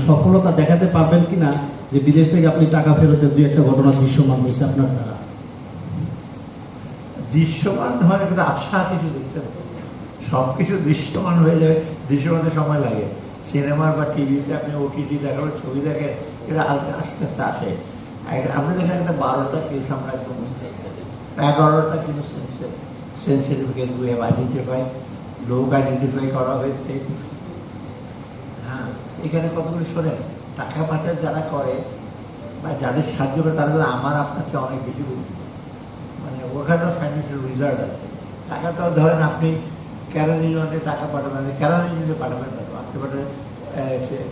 সফলতা দেখাতে পারবেন কিনা যে বিদেশ থেকে আপনি টাকা ফেরতের দুই একটা ঘটনা দৃশ্যমান হয়েছে আপনার দ্বারা? দৃশ্যমান হয় কিন্তু আশা কিছু দেখছেন তো, সব কিছু দৃশ্যমান হয়ে যাবে, দৃশ্যমানতে সময় লাগে। সিনেমার বা টিভিতে আপনি ওটিটি দেখার ছবি দেখেন, এটা আস্তে আস্তে আসে। আপনি দেখেন একটা 12টা কেস আমরা একদম 11টা কিন্তু sensitive case we have identify, লোক আইডেন্টিফাই করা হয়েছে। হ্যাঁ, এখানে কতগুলি শোনেন, টাকা পাচার যারা করে বা যাদের সাহায্য করে তারা কিন্তু আমার আপনাকে অনেক বেশি বুঝছে, মানে ওখানেও ফাইন্যান্সিয়াল রিজার্ভ আছে। টাকা তো ধরেন আপনি কেরালা ইউনিয়নে টাকা পাঠাবেন, কেরালা ইউনিয়নে পাঠাবেন না তো, আপনি পাঠাবেন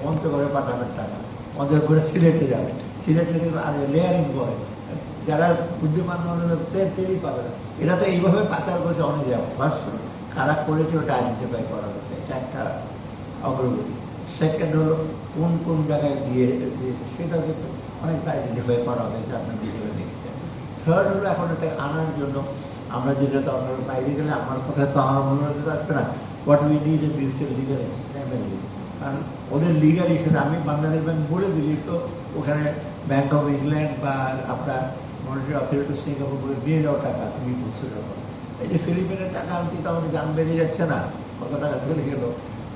পঞ্চগড়ে পাঠাবেন টাকা, পঞ্চগড়ে সিলেটে যাবেন, সিলেট থেকে লেয়ারিং করে, যারা বুদ্ধিমান মানুষ টেরই পাবে না। এটা তো এইভাবে পাচার করছে অনেক জায়গায়। ফার্স্ট কারা করেছে ওটা আইডেন্টিফাই করা হয়েছে, এটা একটা অগ্রগতি। সেকেন্ড হলো কোন কোন জায়গায় দিয়ে সেটা কিন্তু অনেকটা আইডেন্টিফাই করা হয়েছে, আপনার ভিডিওতে দেখেছেন। থার্ড হলো এখন এটা আনার জন্য আমরা যেটা তো আপনার বাইরে গেলে আমার কথা তো আমার মনে হতে আসবে না, what we need a mutual legal assistant. কারণ ওদের লিগাল ইস্যুতে আমি বাংলাদেশ ব্যাংক বলে দিলি তো ওখানে ব্যাংক অফ ইংল্যান্ড বা আপনার মনিটারি অথরিটি অফ সিঙ্গাপুর বলে দিয়ে যাও টাকা, তুমি বুঝতে যাবো। এই যে ফিলিপিনের টাকা আনতে তো আমাদের দাম বেড়ে যাচ্ছে না, কত টাকা চলে গেল।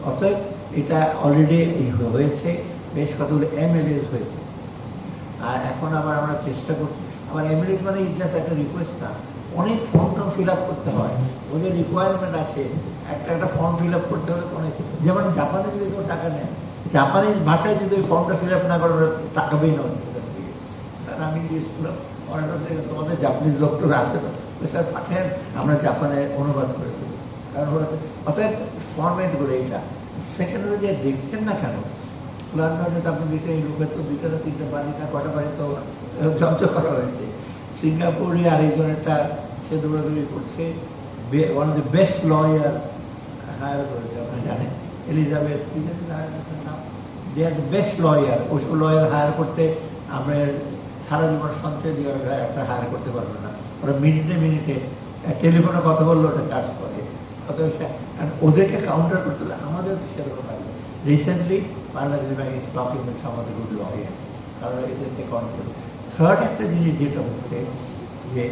অতএব এটা অলরেডি হয়েছে, বেশ কতগুলো এমএলএস হয়েছে। আর এখন আবার আমরা চেষ্টা করছি, আবার এমএলএস মানে জাস্ট একটা রিকোয়েস্ট না, অনেক ফর্ম টর্ম ফিল আপ করতে হয়, ওদের রিকোয়ারমেন্ট আছে, একটা ফর্ম ফিল আপ করতে হলে অনেক। যেমন জাপানে যদি কেউ টাকা নেয়, জাপানিজ ভাষায় যদি ওই ফর্মটা ফিল আপ না করে ওরা তাকাবেই না ওদের থেকে। কারণ আমি জিজ্ঞেস করলাম তোমাদের জাপানিজ ডক্টর আছে তো, স্যার পাঠেন, আমরা জাপানে অনুবাদ করে দেবো। কারণ ওরা অতএব ফর্মেট করে এইটা। সেকেন্ড হলো যে দেখছেন না কেন, লন্ডনে তো আপনি দেখছেন এই লোকের তো 2টা না 3টা বাড়ি না কটা বাড়ি তো জব্দ করা হয়েছে। সিঙ্গাপুরে আরেকজন একটা সে দৌড়াদৌড়ি করছে, one of the best lawyer hire করেছে, আপনি জানেন এলিজাবেথ নাম, they are the best lawyer. ওইসব লয়ার হায়ার করতে আমরা সারা জীবন সঞ্চয় দিয়ে একটা হায়ার করতে পারবে না, ওরা মিনিটে মিনিটে টেলিফোনে কথা বললে ওটা চার্জ করে। অতএব ওদেরকে কাউন্টার করতে হলে আমাদের সেরকম লাগবে। Recently Bangladesh bank is talking with some of the good lawyers, কারণ এদেরকে কনফারেন্স। থার্ড একটা জিনিস যেটা হচ্ছে যে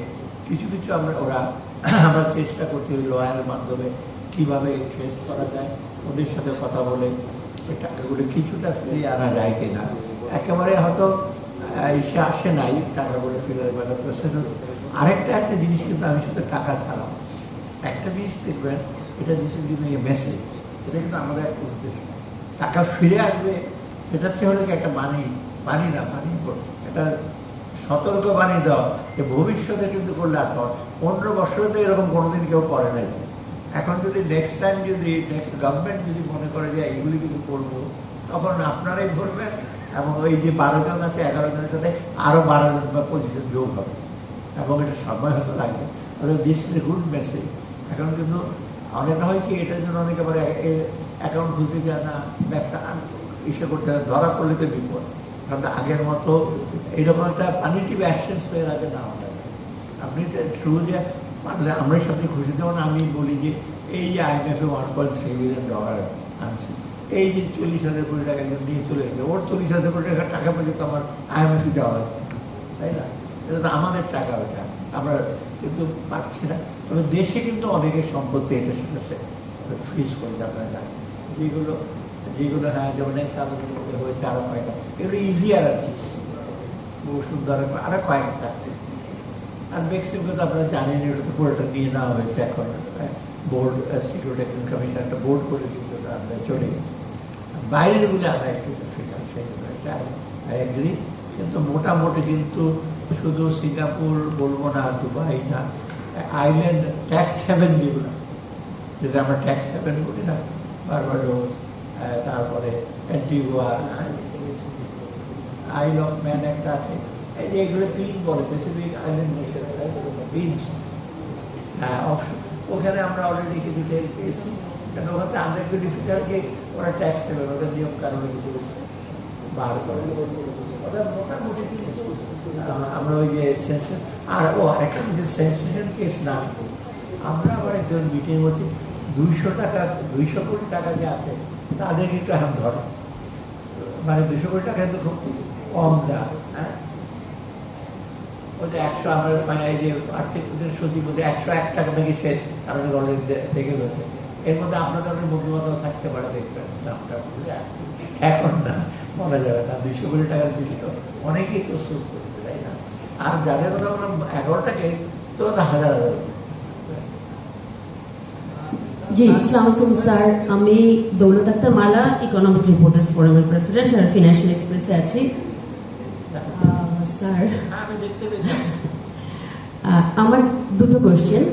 কিছু কিছু আমরা চেষ্টা করছি ওই লয়ারের মাধ্যমে কীভাবে ট্রেস করা যায়, ওদের সাথে কথা বলে ওই টাকাগুলো কিছুটা ফিরিয়ে আনা যায় কিনা। একেবারে হয়তো এসে আসে নাই টাকাগুলো ফিরে বেলা প্রসেস। একটা জিনিস কিন্তু আমি শুধু টাকা ছাড়াও একটা জিনিস দেখবেন, এটা this is giving a message, এটা কিন্তু আমাদের একটা উদ্দেশ্য। টাকা ফিরে আসবে সেটা হচ্ছে হলে কি একটা বাণী একটা সতর্ক বাণী দেওয়া যে ভবিষ্যতে কিন্তু করলে আর 15 বছরে তো এরকম কোনোদিন কেউ করে নাই। এখন যদি নেক্সট টাইম যদি নেক্সট গভর্নমেন্ট যদি মনে করে যে এইগুলি কিন্তু করবো, তখন আপনারাই ধরবেন এবং ওই যে 12 জন আছে 11 জনের সাথে আরও 12 জন বা 25 জন যোগ হবে, এবং এটা সময় হয়তো লাগবে। This is a good message. এখন কিন্তু অনেকটা হয় কি এটার জন্য অনেকে আবার অ্যাকাউন্ট খুলতে যায় না, ব্যবসা ইসে করতে হয়, ধরা পড়লে তো বিপদ। কারণ আগের মতো এইরকম একটা পানিটিভ অ্যাকশনস হয়ে আগে না হয়। আপনি থ্রু যে পারলে আমরা সবচেয়ে খুশি, যেমন আমি বলি যে এই যে IMF-এ $1.3 বিলিয়ন আনছি, এই যে 40,000 কোটি টাকা একজন নিয়ে চলে গেছে, ওর 40,000 কোটি টাকা পর্যন্ত আমার IMF-এ যাওয়া হচ্ছে, তাই না? এটা তো আমাদের টাকা, ওটা আমরা কিন্তু পারছি না। তবে দেশে কিন্তু অনেকের সম্পত্তি এটা শুনেছে ফ্রিজ করে আপনারা জানেন, যেগুলো হ্যাঁ যেমন হয়েছে আরো কয়েকটা, এগুলো ইজিয়ার আর কি, ওষুধ ধরা আরো কয়েকটা। আর মেক্সিকো তো আপনারা জানেন এটা তো পুরোটা নিয়ে নেওয়া হয়েছে, এখন বোর্ড সিকিউরিটি এক্সচেঞ্জ কমিশন একটা বোর্ড করে দিয়েছে, ওটা আমরা চলে গেছে। বাইরের বলে আমরা একটু ফিগার সেগুলো এটা এগ্রি, কিন্তু মোটামুটি কিন্তু শুধু সিঙ্গাপুর বলবো না, দুবাই না, আইল্যান্ড ট্যাক্স হেভেন যেগুলো, যেটা আমরা ট্যাক্স হেভেন বলি না, বারবাডোস, তারপরে অ্যান্টিগুয়া, আইল অফ ম্যান একটা আছে, এগুলো পিন বলে, প্যাসিফিক আইল্যান্ড নেশন পিনস। হ্যাঁ, ওখানে আমরা অলরেডি কিছু টের পেয়েছি, কারণ ওখানে আন্দাজ ডিফিকাল্টকে ওরা ট্যাক্স নেবে, ওদের নিয়ম কারণে কিছু বার করে। ওদের মোটামুটি আমরা ওই যে সেন্সেশন, আরেকটা যে সেন্সেশন কেস না, আমরা আবার একজন মিটিং হচ্ছে 200 কোটি টাকা যে আছে তাদের একটু এখন ধরো মানে 200 কোটি টাকা কিন্তু খুব কম না। হ্যাঁ, ওই যে 100 আমরা ফাইনাল যে আর্থিক সচিব 101 টাকা নাকি সে কারণে অলরেডি দেখে গেছে। এর মধ্যে আপনাদের অনেক বন্ধু বান্ধব থাকতে পারে, দেখবেন দামটা এখন না বলা যাবে না। 200 কোটি টাকার বিষয়টা অনেকেই তো শুরু করেছে, তাই না? আর যাদের কথা বললাম 11টাকে, তো হাজার হাজার। জি, আসসালামু আলাইকুম স্যার। আমি দৌলত আক্তার মালা, ইকোনমিক রিপোর্টার্স ফোরামের প্রেসিডেন্ট আর ফিনান্সিয়াল এক্সপ্রেসে আছি। স্যার, আমি দেখতে পেয়েছি। আমার দুটো কোয়েশ্চেন।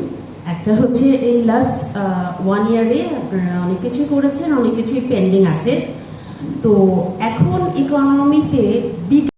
একটা হচ্ছে এই লাস্ট 1 ইয়ারে আপনারা অনেক কিছুই করেছেন, অনেক কিছুই পেন্ডিং আছে। তো এখন ইকোনমিতে